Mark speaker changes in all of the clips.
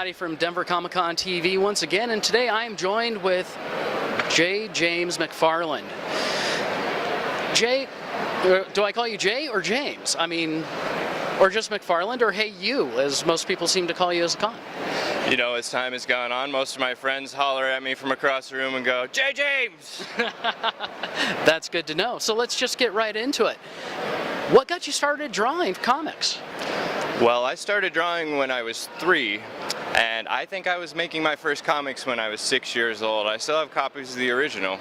Speaker 1: Scotty from Denver Comic-Con TV once again, and today I am joined with J. James McFarland. Jay, do I call you Jay or James? I mean, or just McFarland, or hey you, as most people seem to call you as a con?
Speaker 2: You know, as time has gone on, most of my friends holler at me from across the room and go, J. James!
Speaker 1: That's good to know. So let's just get right into it. What got you started drawing comics?
Speaker 2: Well, I started drawing when I was 3, and I think I was making my first comics when I was 6 years old. I still have copies of the original.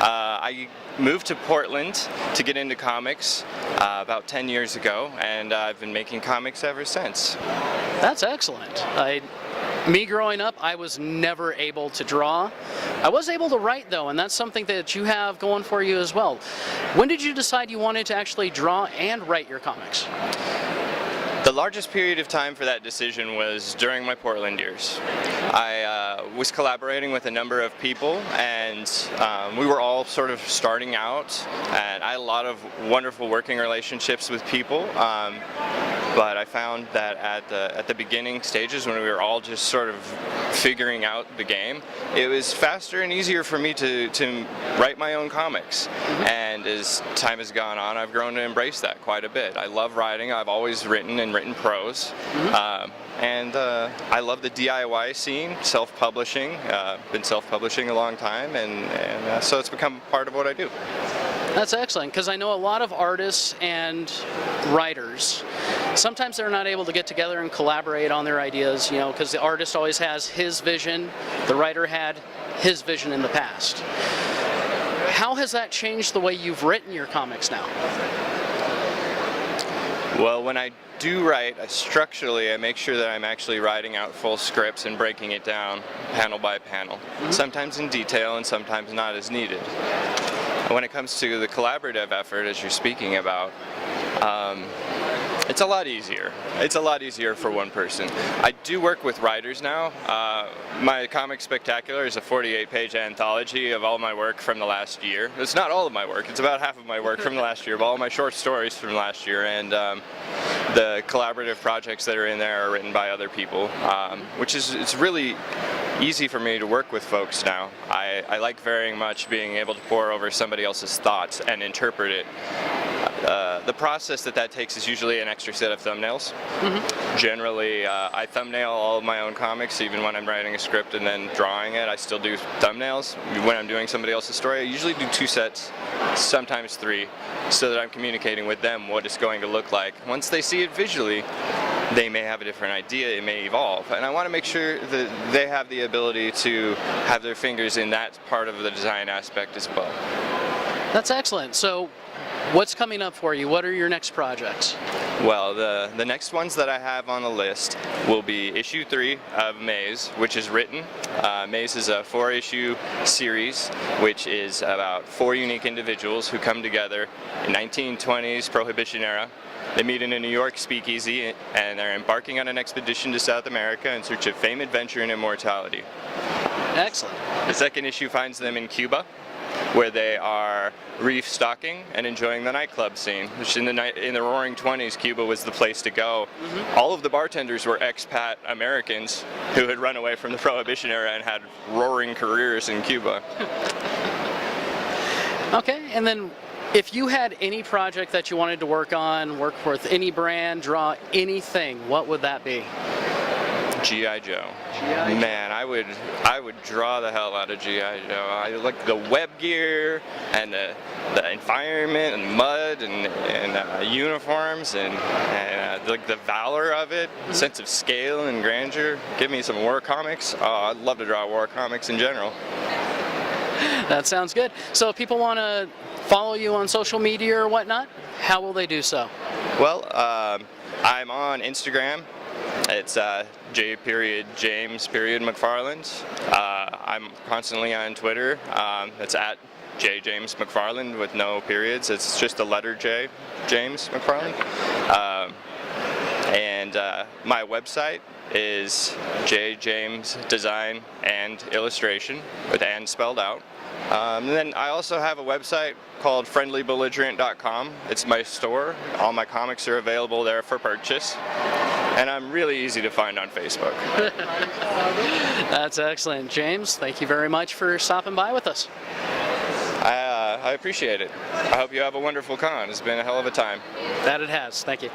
Speaker 2: I moved to Portland to get into comics about 10 years ago, and I've been making comics ever since.
Speaker 1: That's excellent. Me growing up, I was never able to draw. I was able to write though, and that's something that you have going for you as well. When did you decide you wanted to actually draw and write your comics?
Speaker 2: The largest period of time for that decision was during my Portland years. I was collaborating with a number of people, and we were all sort of starting out, and I had a lot of wonderful working relationships with people, but I found that at the beginning stages, when we were all just sort of figuring out the game, it was faster and easier for me to write my own comics. And as time has gone on, I've grown to embrace that quite a bit. I love writing. I've always written and written prose, and I love the DIY scene, self-publishing. Been self-publishing a long time, and so it's become part of what I do.
Speaker 1: That's excellent, because I know a lot of artists and writers, sometimes they're not able to get together and collaborate on their ideas, you know, because the artist always has his vision, the writer had his vision in the past. How has that changed the way you've written your comics now?
Speaker 2: Well, when I do write, structurally I make sure that I'm actually writing out full scripts and breaking it down panel by panel, sometimes in detail and sometimes not as needed. When it comes to the collaborative effort, as you're speaking about, it's a lot easier. It's a lot easier for one person. I do work with writers now. My Comic Spectacular is a 48-page anthology of all my work from the last year. It's not all of my work, it's about half of my work from the last year, but all my short stories from last year, and the collaborative projects that are in there are written by other people, which is, it's really easy for me to work with folks now. I like very much being able to pore over somebody else's thoughts and interpret it. The process that takes is usually an extra set of thumbnails. Generally, I thumbnail all of my own comics, even when I'm writing a script and then drawing it. I still do thumbnails. When I'm doing somebody else's story, I usually do 2 sets, sometimes 3, so that I'm communicating with them what it's going to look like. Once they see it visually, they may have a different idea, it may evolve. And I want to make sure that they have the ability to have their fingers in that part of the design aspect as well.
Speaker 1: That's excellent. So, what's coming up for you? What are your next projects?
Speaker 2: Well, the next ones that I have on the list will be issue 3 of Maze, which is written. Maze is a 4-issue series, which is about 4 unique individuals who come together in 1920s Prohibition era. They meet in a New York speakeasy, and they're embarking on an expedition to South America in search of fame, adventure, and immortality.
Speaker 1: Excellent.
Speaker 2: The second issue finds them in Cuba, where they are reef stalking and enjoying the nightclub scene, which in the roaring 20s, Cuba was the place to go. All of the bartenders were expat Americans who had run away from the Prohibition era and had roaring careers in Cuba.
Speaker 1: Okay, and then if you had any project that you wanted to work on, work with any brand, draw anything, what would that be?
Speaker 2: G.I. Joe. Man, I would draw the hell out of G.I. Joe. I like the web gear and the environment and mud and uniforms and like the valor of it, sense of scale and grandeur. Give me some war comics. Oh, I'd love to draw war comics in general.
Speaker 1: That sounds good. So if people want to follow you on social media or whatnot, how will they do so?
Speaker 2: Well, I'm on Instagram. It's J.James McFarland. I'm constantly on Twitter. It's at J. James McFarland with no periods. It's just the letter J, James McFarland. And my website is J. James Design and Illustration, with and spelled out. And then I also have a website called friendlybelligerent.com. It's my store. All my comics are available there for purchase. And I'm really easy to find on Facebook.
Speaker 1: That's excellent. James, thank you very much for stopping by with us.
Speaker 2: I appreciate it. I hope you have a wonderful con. It's been a hell of a time.
Speaker 1: That it has. Thank you.